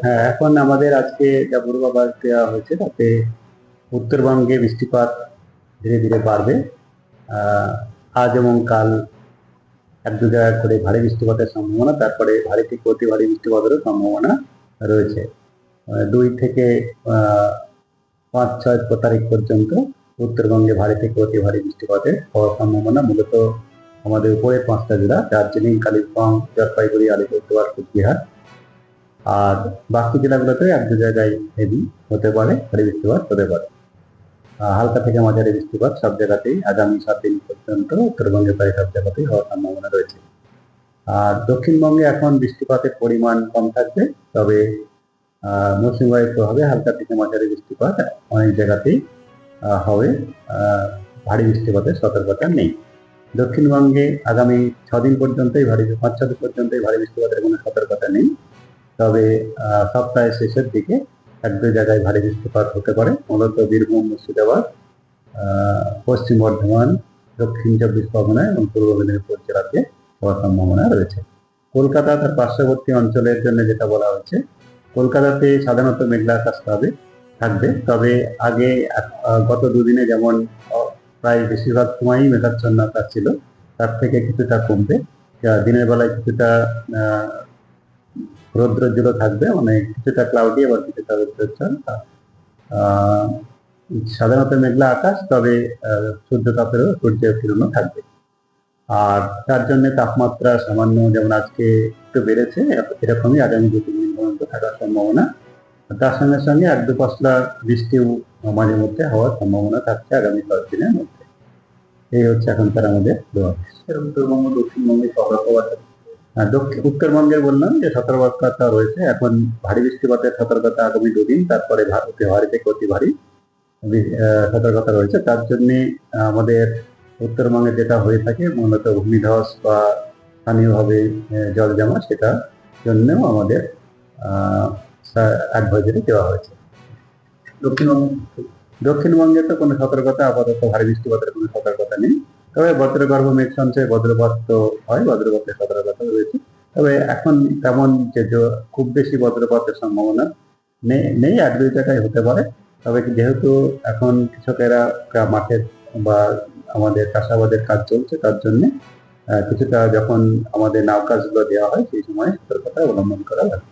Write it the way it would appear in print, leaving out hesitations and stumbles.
হ্যাঁ, এখন আমাদের আজকে যা পূর্বাভাস দেওয়া হয়েছে তাতে উত্তরবঙ্গে বৃষ্টিপাত ধীরে ধীরে বাড়বে। আহ, আজ এবং কাল এক দু জায়গায় করে ভারী বৃষ্টিপাতের সম্ভাবনা, তারপরে ভারী থেকে অতি ভারী বৃষ্টিপাতেরও সম্ভাবনা রয়েছে। 2 থেকে 5-6 তারিখ পর্যন্ত উত্তরবঙ্গে ভারী থেকে অতি ভারী বৃষ্টিপাতের হওয়ার সম্ভাবনা। মূলত আমাদের উপরে 5টা জেলা দার্জিলিং, কালিম্পং, জলপাইগুড়ি, আলিপুরদুয়ার, কুচবিহার, আর বাকি জেলাগুলোতে এক দু জায়গায় হেভি হতে পারে, ভারী বৃষ্টিপাত হতে পারে। হালকা থেকে মাঝারি বৃষ্টিপাত সব জায়গাতেই আগামী 7 দিন পর্যন্ত উত্তরবঙ্গে প্রায় সব জায়গাতেই হওয়ার সম্ভাবনা রয়েছে। আর দক্ষিণবঙ্গে এখন বৃষ্টিপাতের পরিমাণ কম থাকবে, তবে মৌসুমী বায়ুর প্রভাবে হালকা থেকে মাঝারি বৃষ্টিপাত অনেক জায়গাতেই হবে। ভারী বৃষ্টিপাতের সতর্কতা নেই। দক্ষিণবঙ্গে আগামী 6 দিন পর্যন্তই 5-6 দিন পর্যন্তই ভারী বৃষ্টিপাতের কোনো সতর্কতা নেই, তবে সপ্তাহের শেষের দিকে এক দুই জায়গায় ভারী বৃষ্টিপাত হতে পারে। মূলত বীরভূম, মুর্শিদাবাদ, পশ্চিম বর্ধমান, দক্ষিণ 24 পরগনা এবং পূর্ব মেদিনীপুর জেলাতে হওয়ার সম্ভাবনা রয়েছে। কলকাতা তার পার্শ্ববর্তী অঞ্চলের জন্য যেটা বলা হয়েছে, কলকাতাতে সাধারণত মেঘলা আকাশ থাকবে, তবে আগে গত দুদিনে যেমন প্রায় বেশিরভাগ সময়ই মেঘাচ্ছন্ন আকাশ ছিল, তার থেকে কিছুটা কমবে। দিনের বেলায় কিছুটা রৌদ্রোজ্জ্বল থাকবে, মানে কিছুটা ক্লাউডি আবার কিছুটা রৌদ্রোজ্জ্বল। সাধারণত মেঘলা আকাশ, তবে সূর্যের কিরণও থাকবে। আর তার জন্য তাপমাত্রা সামান্য, যেমন আজকে একটু বেড়েছে, এরকমই আগামী 2-3 দিন পর্যন্ত থাকার সম্ভাবনা। তার সঙ্গে সঙ্গে 1-2 পশলা বৃষ্টিও মাঝে মধ্যে হওয়ার সম্ভাবনা থাকছে আগামী 10 দিনের মধ্যে। এই হচ্ছে এখনকার আমাদের উত্তরবঙ্গ, দক্ষিণবঙ্গে সতর্কবার্তা। উত্তরবঙ্গের বললাম যে সতর্কবার্তা রয়েছে। এখন ভারী বৃষ্টিপাতের সতর্কতা আগামী 2 দিন, তারপরে ভারী থেকে অতি ভারী সতর্কতা রয়েছে। তার জন্য আমাদের উত্তরবঙ্গে যেটা হয়ে থাকে মূলত ভূমিধস বা স্থানীয়ভাবে জল জমা, সেটার জন্যও আমাদের অ্যাডভাইজারি দেওয়া হয়েছে। দক্ষিণবঙ্গে তো কোনো সতর্কতা আপাতত ভারী বৃষ্টিপাতের কোনো সতর্কতা নেই, তবে বজ্রগর্ভ মেঘ সঞ্চয়, বজ্রপাত তো হয়, বজ্রপাতের সতর্কতা রয়েছে। তবে এখন তেমন যে খুব বেশি বজ্রপাতের সম্ভাবনা নেই, 1-2 জায়গায় হতে পারে। তবে যেহেতু এখন কৃষকেরা মাঠের বা আমাদের চাষাবাদের কাজ চলছে, তার জন্য কিছুটা যখন আমাদের নাও কাজগুলো দেওয়া হয় সেই সময় সতর্কতা অবলম্বন করা লাগে।